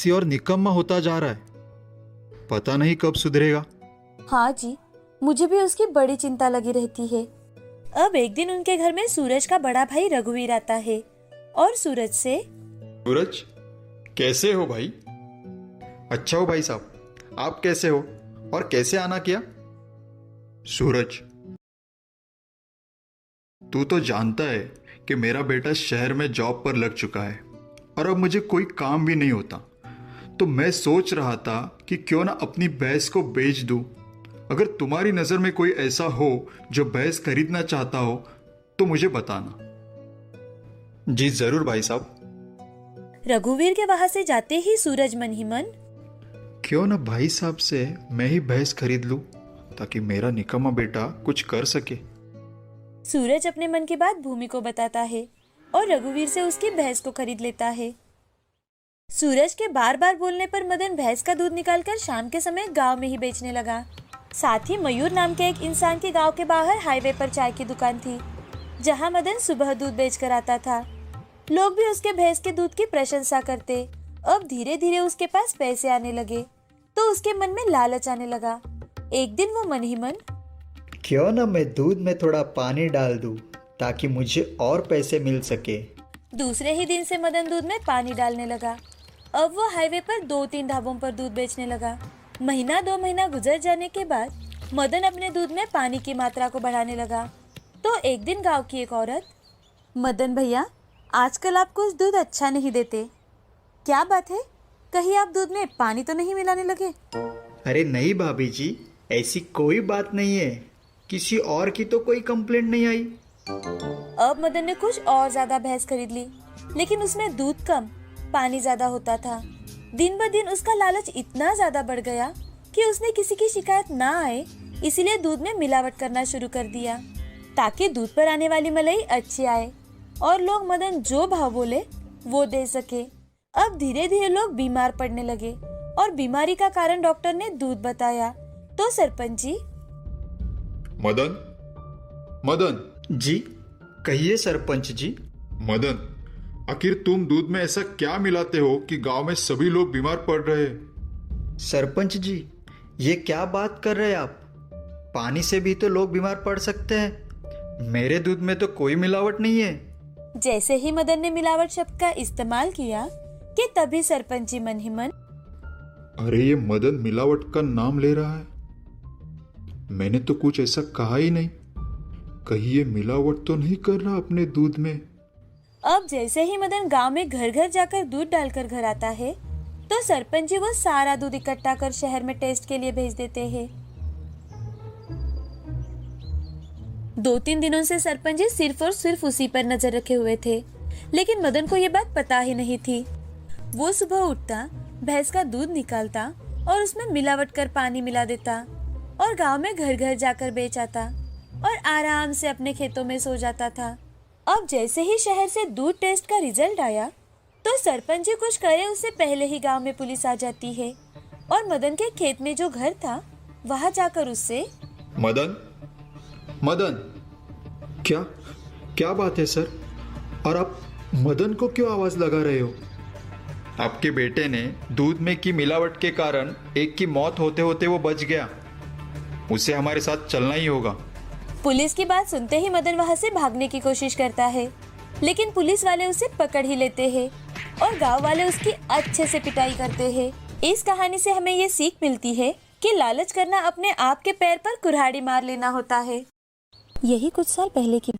आलसी और निकम्मा होता जा रहा है। पता नहीं कब सुधरेगा। हाँ जी, मुझे भी उसकी बड़ी चिंता लगी रहती है। अब एक दिन उनके घर में सूरज का बड़ा भाई रघुवीर आता है और सूरज से, सूरज, कैसे हो भाई? अच्छा हो भाई साहब, आप कैसे हो और कैसे आना किया? सूरज, तू तो जानता है कि मेरा बेटा शहर में जॉब पर लग चुका है और अब मुझे कोई काम भी नहीं होता। तो मैं सोच रहा था कि क्यों ना अपनी भैंस को बेच दूं। अगर तुम्हारी नजर में कोई ऐसा हो जो भैंस खरीदना चाहता हो तो मुझे बताना। जी जरूर भाई साहब। रघुवीर के वहां से जाते ही सूरज मन ही मन, क्यों ना भाई साहब से मैं ही भैंस खरीद लूं ताकि मेरा निकम्मा बेटा कुछ कर सके। सूरज अपने मन की बात भूमि को बताता है और रघुवीर से उसकी भैंस को खरीद लेता है। सूरज के बार बार बोलने पर मदन भैंस का दूध निकालकर शाम के समय गांव में ही बेचने लगा। साथ ही मयूर नाम के एक इंसान के गांव के बाहर हाईवे पर चाय की दुकान थी, जहां मदन सुबह दूध बेचकर आता था। लोग भी उसके भैंस के दूध की प्रशंसा करते। अब धीरे धीरे उसके पास पैसे आने लगे तो उसके मन में लालच आने लगा। एक दिन वो मन ही मन, क्यों ना मैं दूध में थोड़ा पानी डाल दूं ताकि मुझे और पैसे मिल सके। दूसरे ही दिन से मदन दूध में पानी डालने लगा। अब वो हाईवे पर 2-3 ढाबों पर दूध बेचने लगा। महीना 2 महीना गुजर जाने के बाद मदन अपने दूध में पानी की मात्रा को बढ़ाने लगा। तो एक दिन गांव की एक औरत, मदन भैया, आजकल आप कुछ दूध अच्छा नहीं देते, क्या बात है? कहीं आप दूध में पानी तो नहीं मिलाने लगे? अरे नहीं भाभी जी, ऐसी कोई बात नहीं है। किसी और की तो कोई कंप्लेंट नहीं आई। अब मदन ने कुछ और ज्यादा भैंस खरीद ली, लेकिन उसमें दूध कम, पानी ज्यादा होता था। दिन ब दिन उसका लालच इतना ज्यादा बढ़ गया कि उसने किसी की शिकायत ना आए, इसीलिए दूध में मिलावट करना शुरू कर दिया ताकि दूध पर आने वाली मलाई अच्छी आए और लोग मदन जो भाव बोले वो दे सके। अब धीरे धीरे लोग बीमार पड़ने लगे और बीमारी का कारण डॉक्टर ने दूध बताया। तो सरपंच जी, मदन, मदन जी कहिए सरपंच जी। मदन, आखिर तुम दूध में ऐसा क्या मिलाते हो कि गांव में सभी लोग बीमार पड़ रहे हैं? सरपंच जी, ये क्या बात कर रहे हैं आप? पानी से भी तो लोग बीमार पड़ सकते हैं। मेरे दूध में तो कोई मिलावट नहीं है। जैसे ही मदन ने मिलावट शब्द का इस्तेमाल किया कि तभी सरपंच जी मन ही मन, अरे ये मदन मिलावट का नाम ले रहा है। मैंने तो कुछ ऐसा कहा ही नहीं। कहीं ये मिलावट तो नहीं कर रहा अपने दूध में? अब जैसे ही मदन गांव में घर घर जाकर दूध डालकर घर आता है तो सरपंच जी वो सारा दूध इकट्ठा कर शहर में टेस्ट के लिए भेज देते हैं। 2-3 दिनों से सरपंच जी सिर्फ और सिर्फ उसी पर नजर रखे हुए थे, लेकिन मदन को ये बात पता ही नहीं थी। वो सुबह उठता, भैंस का दूध निकालता और उसमें मिलावट कर पानी मिला देता और गांव में घर घर जाकर बेच आता और आराम से अपने खेतों में सो जाता था। अब जैसे ही शहर से दूध टेस्ट का रिजल्ट आया तो सरपंच जी कुछ करे उससे पहले ही गांव में पुलिस आ जाती है और मदन के खेत में जो घर था वहां जाकर उससे, मदन, मदन, क्या क्या बात है सर? और आप मदन को क्यों आवाज लगा रहे हो? आपके बेटे ने दूध में की मिलावट के कारण एक की मौत होते होते वो बच गया। उसे हमारे साथ चलना ही होगा। पुलिस की बात सुनते ही मदन वहां से भागने की कोशिश करता है, लेकिन पुलिस वाले उसे पकड़ ही लेते हैं और गांव वाले उसकी अच्छे से पिटाई करते हैं। इस कहानी से हमें ये सीख मिलती है कि लालच करना अपने आप के पैर पर कुल्हाड़ी मार लेना होता है। यही कुछ साल पहले की